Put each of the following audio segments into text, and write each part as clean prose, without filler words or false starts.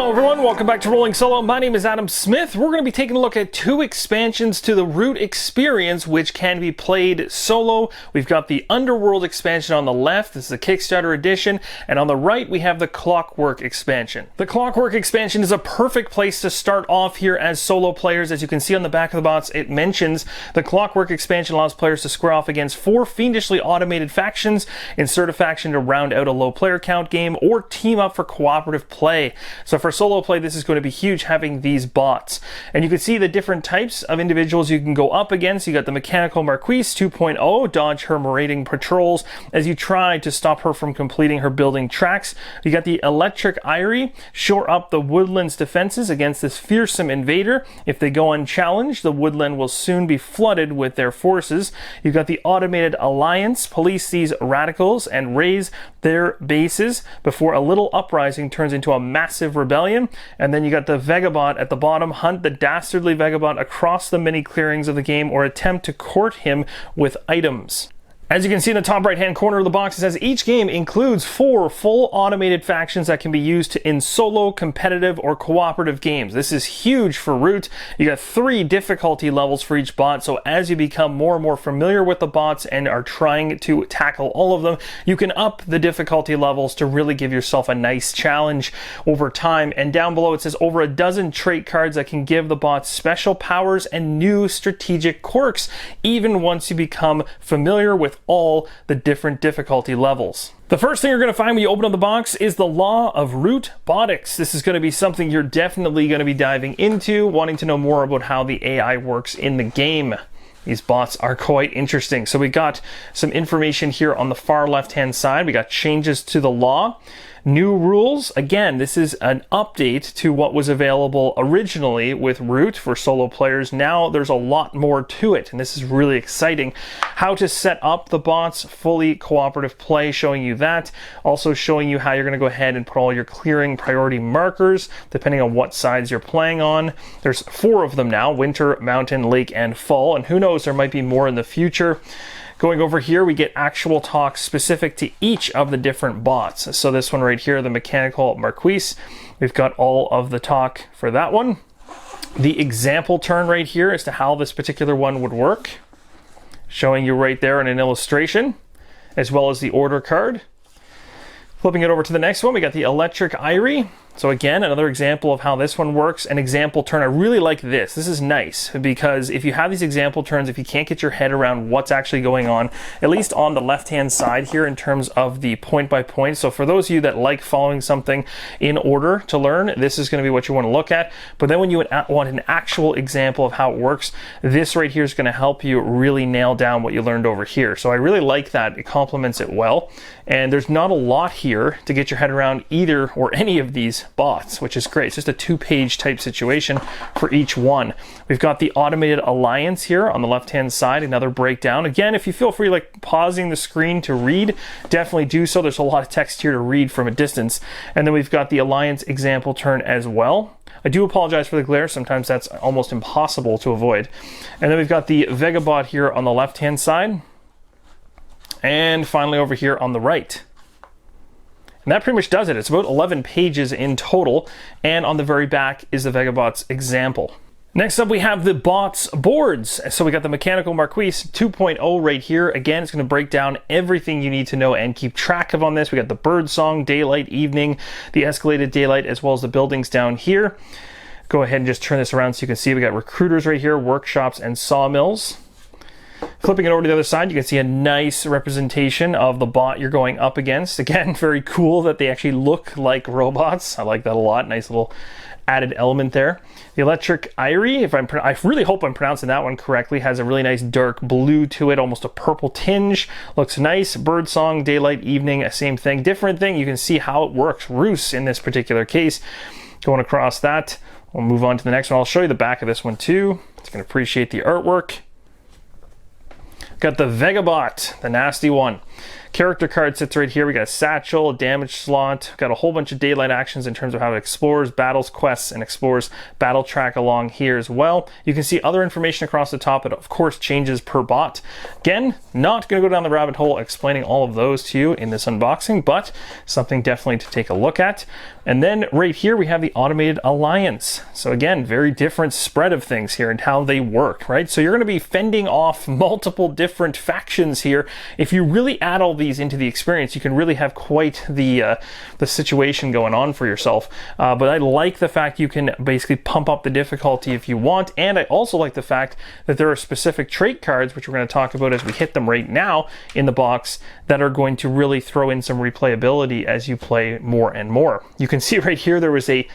Hello everyone, welcome back to Rolling Solo. My name is Adam Smith. We're going to be taking a look at two expansions to the Root experience which can be played solo. We've got the Underworld expansion on the left, this is the Kickstarter edition, and on the right we have the Clockwork expansion. The Clockwork expansion is a perfect place to start off here as solo players. As you can see on the back of the box, it mentions the Clockwork expansion allows players to square off against 4 fiendishly automated factions, insert a faction to round out a low player count game, or team up for cooperative play. So for solo play, this is going to be huge having these bots. And you can see the different types of individuals you can go up against. You got the mechanical Marquise 2.0, dodge her marauding patrols as you try to stop her from completing her building tracks. You got the electric Eyrie, shore up the woodland's defenses against this fearsome invader. If they go unchallenged, the woodland will soon be flooded with their forces. You've got the automated alliance, police these radicals and raise their bases before a little uprising turns into a massive rebellion. And then you got the Vagabond at the bottom, hunt the dastardly Vagabond across the many clearings of the game or attempt to court him with items. As you can see in the top right hand corner of the box, it says each game includes 4 full automated factions that can be used in solo, competitive, or cooperative games. This is huge for Root. You got 3 difficulty levels for each bot, so as you become more and more familiar with the bots and are trying to tackle all of them, you can up the difficulty levels to really give yourself a nice challenge over time. And down below it says over a dozen trait cards that can give the bots special powers and new strategic quirks, even once you become familiar with all the different difficulty levels. The first thing you're going to find when you open up the box is the Law of Root Botics. This is going to be something you're definitely going to be diving into, wanting to know more about how the AI works in the game. These bots are quite interesting. So we got some information here on the far left hand side. We got changes to the law. New rules. Again, this is an update to what was available originally with Root for solo players. Now there's a lot more to it, and this is really exciting. How to set up the bots, fully cooperative play, showing you that. Also showing you how you're going to go ahead and put all your clearing priority markers, depending on what sides you're playing on. There's 4 of them now, winter, mountain, lake, and fall, and who knows, there might be more in the future. Going over here, we get actual talk specific to each of the different bots. So this one right here, the mechanical Marquise, we've got all of the talk for that one. The example turn right here as to how this particular one would work, showing you right there in an illustration, as well as the order card. Flipping it over to the next one, we got the electric Eyrie. So again, another example of how this one works. An example turn. I really like this. This is nice because if you have these example turns, if you can't get your head around what's actually going on, at least on the left-hand side here in terms of the point by point. So for those of you that like following something in order to learn, this is going to be what you want to look at. But then when you want an actual example of how it works, this right here is going to help you really nail down what you learned over here. So I really like that. It complements it well. And there's not a lot here to get your head around either or any of these bots, which is great. It's just a 2-page type situation for each one. We've got the automated alliance here on the left hand side, another breakdown. Again, if you feel free like pausing the screen to read, definitely do so. There's a lot of text here to read from a distance. And then we've got the alliance example turn as well. I do apologize for the glare. Sometimes that's almost impossible to avoid. And then we've got the Vagabot here on the left hand side. And finally over here on the right. And that pretty much does it. It's about 11 pages in total. And on the very back is the Vagabot's example. Next up, we have the bots boards. So we got the mechanical Marquise 2.0 right here. Again, it's going to break down everything you need to know and keep track of on this. We got the bird song, daylight, evening, the escalated daylight, as well as the buildings down here. Go ahead and just turn this around so you can see we got recruiters right here, workshops, and sawmills. Flipping it over to the other side, you can see a nice representation of the bot you're going up against. Again, very cool that they actually look like robots. I like that a lot. Nice little added element there. The electric Eyrie, I really hope I'm pronouncing that one correctly, has a really nice dark blue to it, almost a purple tinge. Looks nice. Bird song, daylight, evening, same thing. Different thing. You can see how it works. Roos in this particular case. Going across that, we'll move on to the next one. I'll show you the back of this one too. You can appreciate the artwork. Got the Vagabot, the nasty one. Character card sits right here. We got a satchel, a damage slot, got a whole bunch of daylight actions in terms of how it explores, battles, quests, and explores battle track along here as well. You can see other information across the top. It of course changes per bot. Again, not going to go down the rabbit hole explaining all of those to you in this unboxing, but something definitely to take a look at. And then right here we have the automated alliance. So again, very different spread of things here and how they work, right? So you're going to be fending off multiple different factions here. If you really add all these into the experience, you can really have quite the situation going on for yourself. But I like the fact you can basically pump up the difficulty if you want, and I also like the fact that there are specific trait cards, which we're going to talk about as we hit them right now in the box, that are going to really throw in some replayability as you play more and more. You can see right here there was a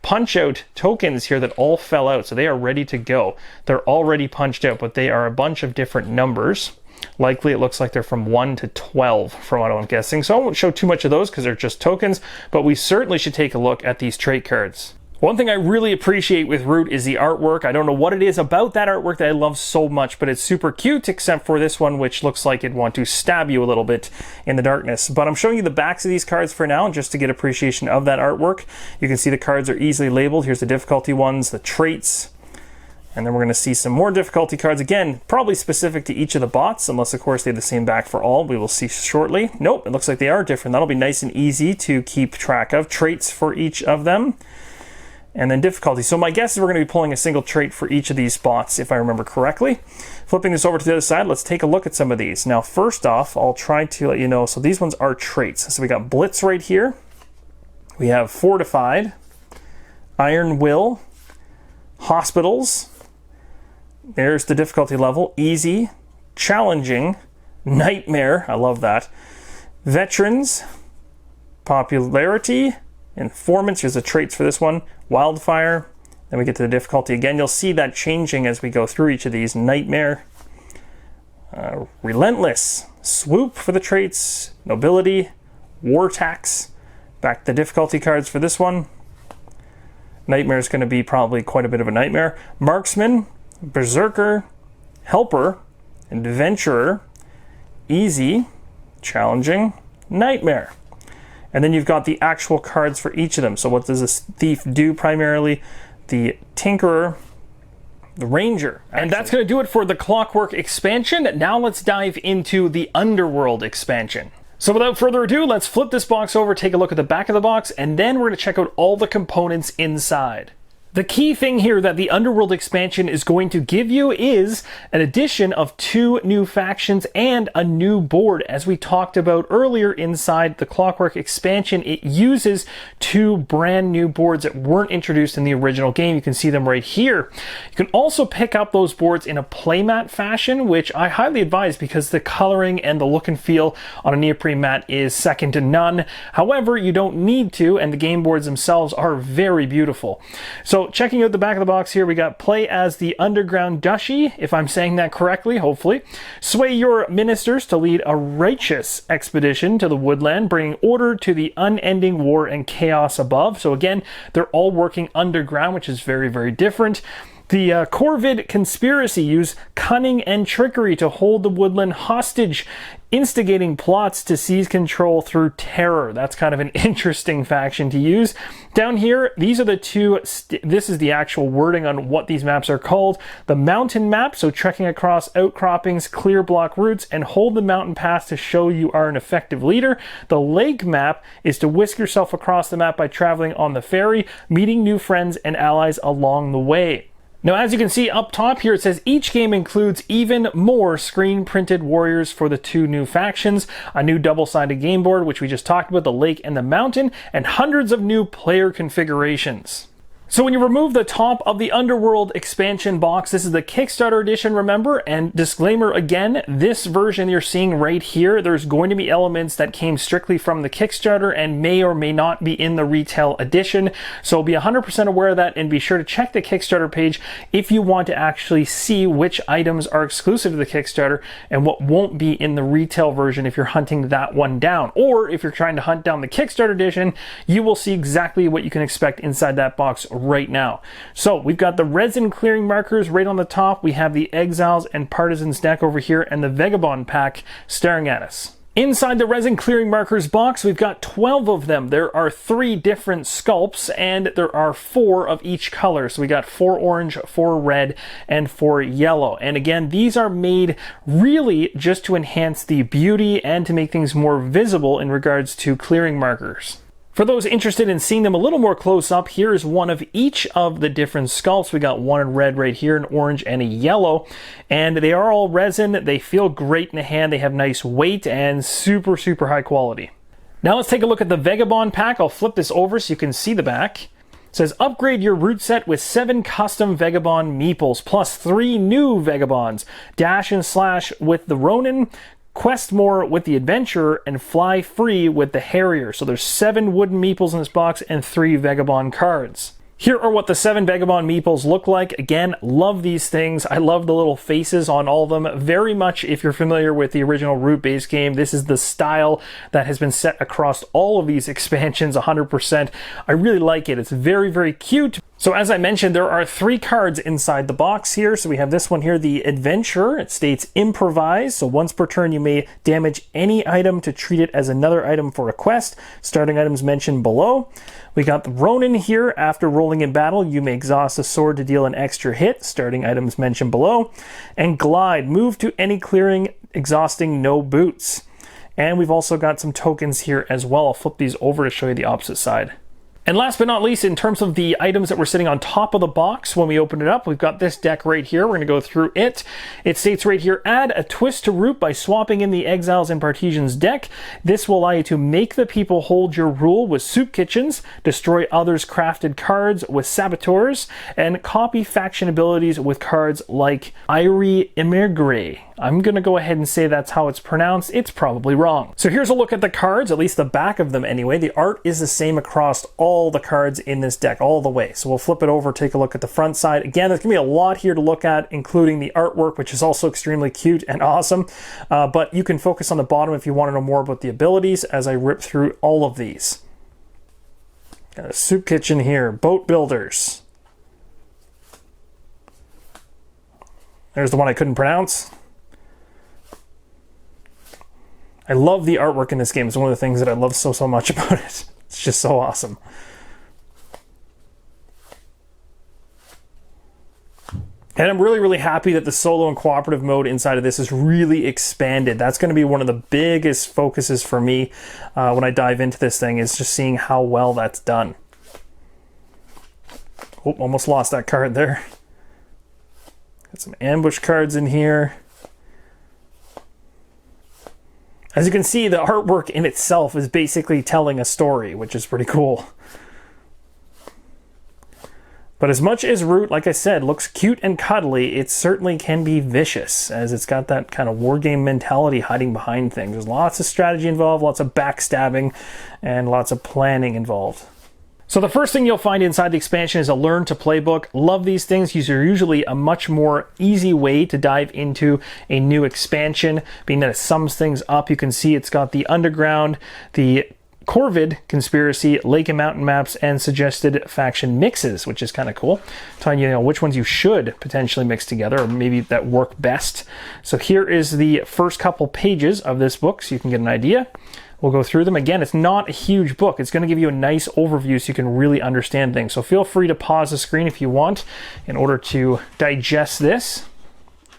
punch out tokens here that all fell out, so they are ready to go. They're already punched out, but they are a bunch of different numbers. Likely it looks like they're from 1 to 12 from what I'm guessing, so I won't show too much of those because they're just tokens, but we certainly should take a look at these trait cards. One thing I really appreciate with Root is the artwork. I don't know what it is about that artwork that I love so much, but it's super cute, except for this one, which looks like it'd want to stab you a little bit in the darkness. But I'm showing you the backs of these cards for now, just to get appreciation of that artwork. You can see the cards are easily labeled. Here's the difficulty ones, the traits, and then we're going to see some more difficulty cards. Again, probably specific to each of the bots, unless of course they have the same back for all. We will see shortly. Nope, it looks like they are different. That'll be nice and easy to keep track of. Traits for each of them. And then difficulty. So my guess is we're going to be pulling a single trait for each of these bots, if I remember correctly. Flipping this over to the other side, let's take a look at some of these. Now, first off, I'll try to let you know, so these ones are traits. So we got Blitz right here. We have Fortified, Iron Will, Hospitals. There's the difficulty level. Easy, Challenging, Nightmare, I love that. Veterans, Popularity, Informants. Here's the traits for this one. Wildfire. Then we get to the difficulty again. You'll see that changing as we go through each of these. Nightmare. Relentless. Swoop for the traits. Nobility. War Tax. Back to the difficulty cards for this one. Nightmare is going to be probably quite a bit of a nightmare. Marksman. Berserker. Helper. Adventurer. Easy. Challenging. Nightmare. And then you've got the actual cards for each of them. So what does this thief do primarily? The Tinkerer, the Ranger. And that's going to do it for the Clockwork Expansion. Now let's dive into the Underworld Expansion. So without further ado, let's flip this box over, take a look at the back of the box, and then we're going to check out all the components inside. The key thing here that the Underworld Expansion is going to give you is an addition of 2 new factions and a new board. As we talked about earlier inside the Clockwork Expansion, it uses 2 brand new boards that weren't introduced in the original game. You can see them right here. You can also pick up those boards in a playmat fashion, which I highly advise because the coloring and the look and feel on a neoprene mat is second to none. However, you don't need to, and the game boards themselves are very beautiful. So checking out the back of the box here, we got play as the Underground Duchy, if I'm saying that correctly, hopefully. Sway your ministers to lead a righteous expedition to the woodland, bringing order to the unending war and chaos above. So again, they're all working underground, which is very, very different. The Corvid Conspiracy use cunning and trickery to hold the woodland hostage, instigating plots to seize control through terror. That's kind of an interesting faction to use. Down here, these are the 2, this is the actual wording on what these maps are called. The mountain map, so trekking across outcroppings, clear block routes, and hold the mountain pass to show you are an effective leader. The lake map is to whisk yourself across the map by traveling on the ferry, meeting new friends and allies along the way. Now, as you can see up top here, it says each game includes even more screen-printed warriors for the 2 new factions, a new double-sided game board, which we just talked about, the lake and the mountain, and hundreds of new player configurations. So when you remove the top of the Underworld Expansion box, this is the Kickstarter edition, remember, and disclaimer again, this version you're seeing right here, there's going to be elements that came strictly from the Kickstarter and may or may not be in the retail edition. So be 100% aware of that and be sure to check the Kickstarter page if you want to actually see which items are exclusive to the Kickstarter and what won't be in the retail version if you're hunting that one down. Or if you're trying to hunt down the Kickstarter edition, you will see exactly what you can expect inside that box right now. So we've got the resin clearing markers right on the top. We have the Exiles and Partisans deck over here and the Vagabond pack staring at us. Inside the resin clearing markers box, we've got 12 of them. There are 3 different sculpts, and there are 4 of each color. So we got 4 orange, 4 red, and 4 yellow. And again, these are made really just to enhance the beauty and to make things more visible in regards to clearing markers. For those interested in seeing them a little more close up, here's one of each of the different sculpts. We got one in red right here, an orange, and a yellow. And they are all resin. They feel great in the hand. They have nice weight and super, super high quality. Now let's take a look at the Vagabond pack. I'll flip this over so you can see the back. It says, upgrade your root set with 7 custom Vagabond meeples, plus 3 new Vagabonds. Dash and slash with the Ronin, quest more with the Adventurer, and fly free with the Harrier. So there's 7 wooden meeples in this box and 3 Vagabond cards. Here are what the 7 Vagabond meeples look like. Again, love these things. I love the little faces on all of them. Very much, if you're familiar with the original Root base game, this is the style that has been set across all of these expansions 100%. I really like it. It's very, very cute. So as I mentioned, there are 3 cards inside the box here. So we have this one here, the Adventurer. It states improvise. So once per turn, you may damage any item to treat it as another item for a quest. Starting items mentioned below. We got the Ronin here. After rolling in battle, you may exhaust a sword to deal an extra hit. Starting items mentioned below. And Glide. Move to any clearing, exhausting no boots. And we've also got some tokens here as well. I'll flip these over to show you the opposite side. And last but not least, in terms of the items that were sitting on top of the box when we open it up, we've got this deck right here. We're going to go through it. It states right here, add a twist to Root by swapping in the Exiles and Partisans deck. This will allow you to make the people hold your rule with soup kitchens, destroy others' crafted cards with saboteurs, and copy faction abilities with cards like Eyrie Dynasties. I'm going to go ahead and say that's how it's pronounced. It's probably wrong. So here's a look at the cards, at least the back of them anyway. The art is the same across all the cards in this deck, all the way. So we'll flip it over, take a look at the front side. Again, there's going to be a lot here to look at, including the artwork, which is also extremely cute and awesome. But you can focus on the bottom if you want to know more about the abilities as I rip through all of these. Got a soup kitchen here, boat builders. There's the one I couldn't pronounce. I love the artwork in this game. It's one of the things that I love so much about it. It's just so awesome. And I'm really, really happy that the solo and cooperative mode inside of this is really expanded. That's going to be one of the biggest focuses for me when I dive into this thing, is just seeing how well that's done. Oh, almost lost that card there. Got some ambush cards in here. As you can see, the artwork in itself is basically telling a story, which is pretty cool. But as much as Root, like I said, looks cute and cuddly, it certainly can be vicious, as it's got that kind of wargame mentality hiding behind things. There's lots of strategy involved, lots of backstabbing, and lots of planning involved. So the first thing you'll find inside the expansion is a learn to play book. Love these things. These are usually a much more easy way to dive into a new expansion, being that it sums things up. You can see it's got the Underground, the Corvid Conspiracy, Lake and Mountain maps, and suggested faction mixes, which is kind of cool. Telling you, which ones you should potentially mix together, or maybe that work best. So here is the first couple pages of this book, so you can get an idea. We'll go through them. Again, it's not a huge book. It's going to give you a nice overview so you can really understand things. So feel free to pause the screen if you want in order to digest this.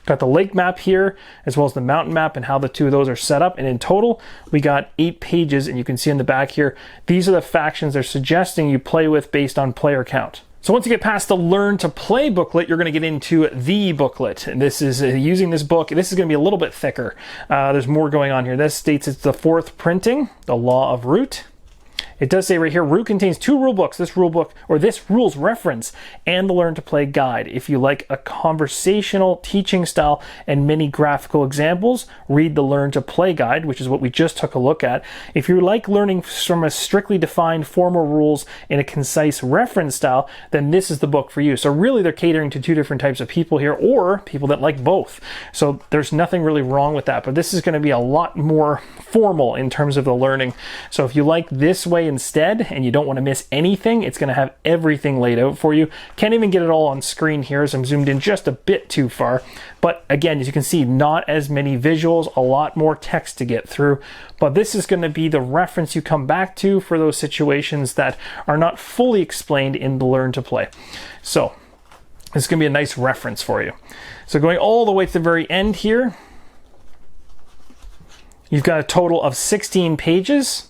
Got the lake map here, as well as the mountain map and how the two of those are set up. And in total, we got 8 pages, and you can see in the back here, these are the factions they're suggesting you play with based on player count. So once you get past the Learn to Play booklet, you're going to get into the booklet. And this is using this book. This is going to be a little bit thicker. There's more going on here. This states it's the 4th printing, the Law of Root. It does say right here, Root contains 2 rule books, this rule book, or this rules reference, and the Learn to Play guide. If you like a conversational teaching style and many graphical examples, read the Learn to Play guide, which is what we just took a look at. If you like learning from a strictly defined formal rules in a concise reference style, then this is the book for you. So really they're catering to 2 different types of people here, or people that like both. So there's nothing really wrong with that, but this is going to be a lot more formal in terms of the learning. So if you like this way instead, and you don't want to miss anything, it's going to have everything laid out for you. Can't even get it all on screen here, as I'm zoomed in just a bit too far. But again, as you can see, not as many visuals, a lot more text to get through. But this is going to be the reference you come back to for those situations that are not fully explained in the Learn to Play. So this is going to be a nice reference for you. So going all the way to the very end here, you've got a total of 16 pages.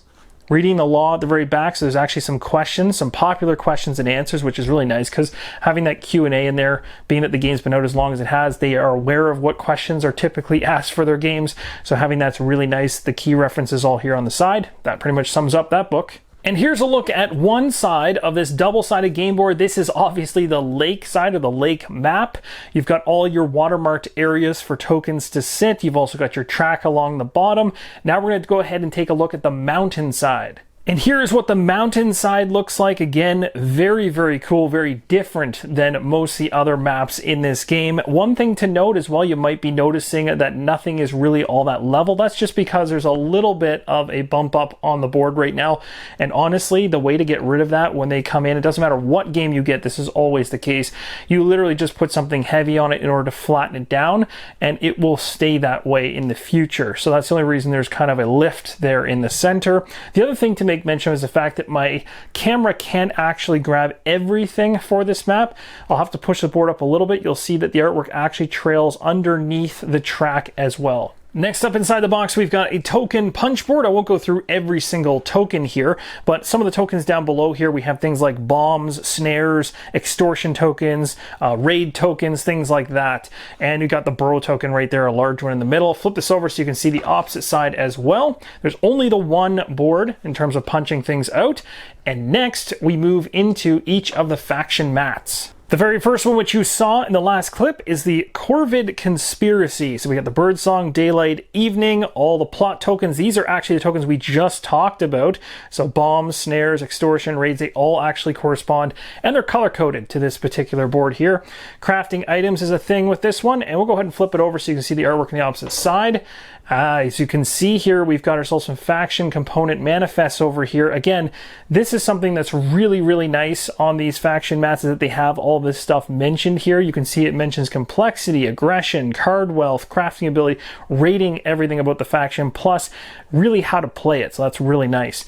Reading the law at the very back, so there's actually some questions, some popular questions and answers, which is really nice, because having that Q&A in there, being that the game's been out as long as it has, they are aware of what questions are typically asked for their games, so having that's really nice. The key references all here on the side. That pretty much sums up that book. And here's a look at one side of this double-sided game board. This is obviously the lake side, or the lake map. You've got all your watermarked areas for tokens to sit. You've also got your track along the bottom. Now we're going to go ahead and take a look at the mountain side. And here's what the mountain side looks like. Again, very, very cool, very different than most of the other maps in this game. One thing to note as well, you might be noticing that nothing is really all that level. That's just because there's a little bit of a bump up on the board right now. And honestly, the way to get rid of that when they come in, it doesn't matter what game you get, this is always the case. You literally just put something heavy on it in order to flatten it down, and it will stay that way in the future. So that's the only reason there's kind of a lift there in the center. The other thing to make mention is the fact that my camera can't actually grab everything for this map. I'll have to push the board up a little bit. You'll see that the artwork actually trails underneath the track as well. Next up inside the box, we've got a token punch board. I won't go through every single token here, but some of the tokens down below here, we have things like bombs, snares, extortion tokens, raid tokens, things like that. And you've got the burrow token right there, a large one in the middle. Flip this over so you can see the opposite side as well. There's only the one board in terms of punching things out. And next, we move into each of the faction mats. The very first one, which you saw in the last clip, is the Corvid Conspiracy. So we got the Birdsong, Daylight, Evening, all the plot tokens. These are actually the tokens we just talked about. So bombs, snares, extortion, raids, they all actually correspond, and they're color-coded to this particular board here. Crafting items is a thing with this one, and we'll go ahead and flip it over so you can see the artwork on the opposite side. As you can see here, we've got ourselves some faction component manifests over here. Again, this is something that's really, really nice on these faction mats, is that they have all this stuff mentioned here. You can see it mentions complexity, aggression, card wealth, crafting ability, rating everything about the faction, plus really how to play it. So that's really nice.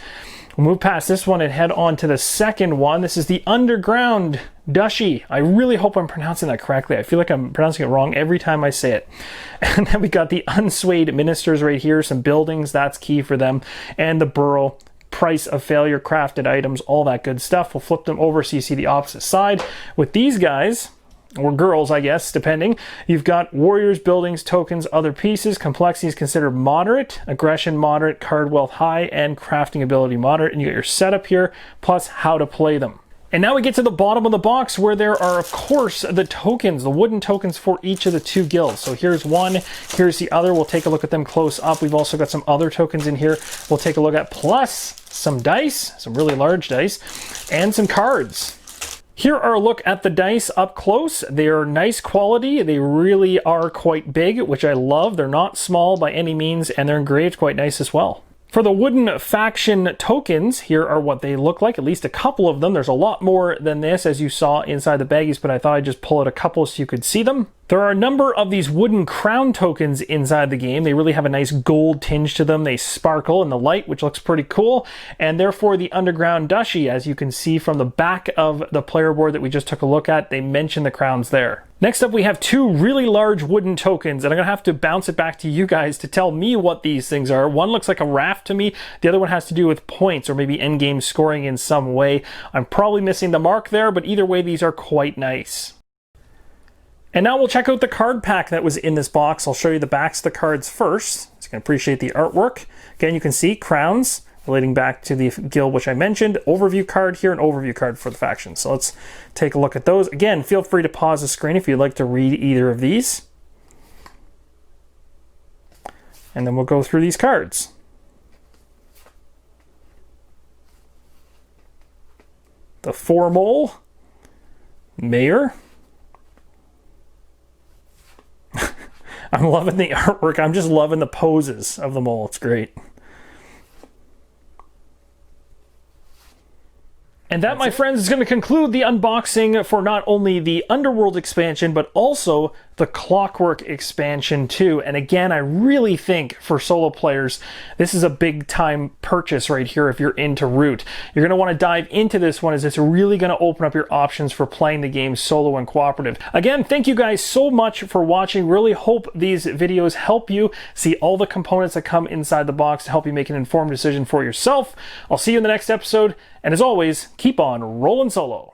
We'll move past this one and head on to the second one. This is the Underground Duchy. I really hope I'm pronouncing that correctly. I feel like I'm pronouncing it wrong every time I say it. And then we got the Unswayed Ministers right here, some buildings, that's key for them, and the burrow, price of failure, crafted items, all that good stuff. We'll flip them over so you see the opposite side. With these guys, or girls, I guess, depending, you've got warriors, buildings, tokens, other pieces. Complexity is considered moderate, aggression moderate, card wealth high, and crafting ability moderate. And you got your setup here, plus how to play them. And now we get to the bottom of the box, where there are, of course, the tokens, the wooden tokens for each of the two guilds. So here's one, here's the other. We'll take a look at them close up. We've also got some other tokens in here we'll take a look at, plus some dice, some really large dice, and some cards. Here are a look at the dice up close. They are nice quality. They really are quite big, which I love. They're not small by any means, and they're engraved quite nice as well. For the wooden faction tokens, here are what they look like, at least a couple of them. There's a lot more than this, as you saw inside the baggies, but I thought I'd just pull out a couple so you could see them. There are a number of these wooden crown tokens inside the game. They really have a nice gold tinge to them. They sparkle in the light, which looks pretty cool. And therefore, the Underground Duchy, as you can see from the back of the player board that we just took a look at, they mention the crowns there. Next up, we have two really large wooden tokens, and I'm going to have to bounce it back to you guys to tell me what these things are. One looks like a raft to me. The other one has to do with points or maybe endgame scoring in some way. I'm probably missing the mark there, but either way, these are quite nice. And now we'll check out the card pack that was in this box. I'll show you the backs of the cards first, so you can appreciate the artwork. Again, you can see crowns relating back to the guild which I mentioned, overview card here, an overview card for the faction. So let's take a look at those. Again, feel free to pause the screen if you'd like to read either of these. And then we'll go through these cards. The Formal Mayor. I'm loving the artwork. I'm just loving the poses of them all. It's great. And that, my friends, is going to conclude the unboxing for not only the Underworld expansion, but also the Clockwork expansion too. And again, I really think for solo players, this is a big time purchase right here if you're into Root. You're going to want to dive into this one, as it's really going to open up your options for playing the game solo and cooperative. Again, thank you guys so much for watching. Really hope these videos help you see all the components that come inside the box to help you make an informed decision for yourself. I'll see you in the next episode. And as always, keep on rolling solo.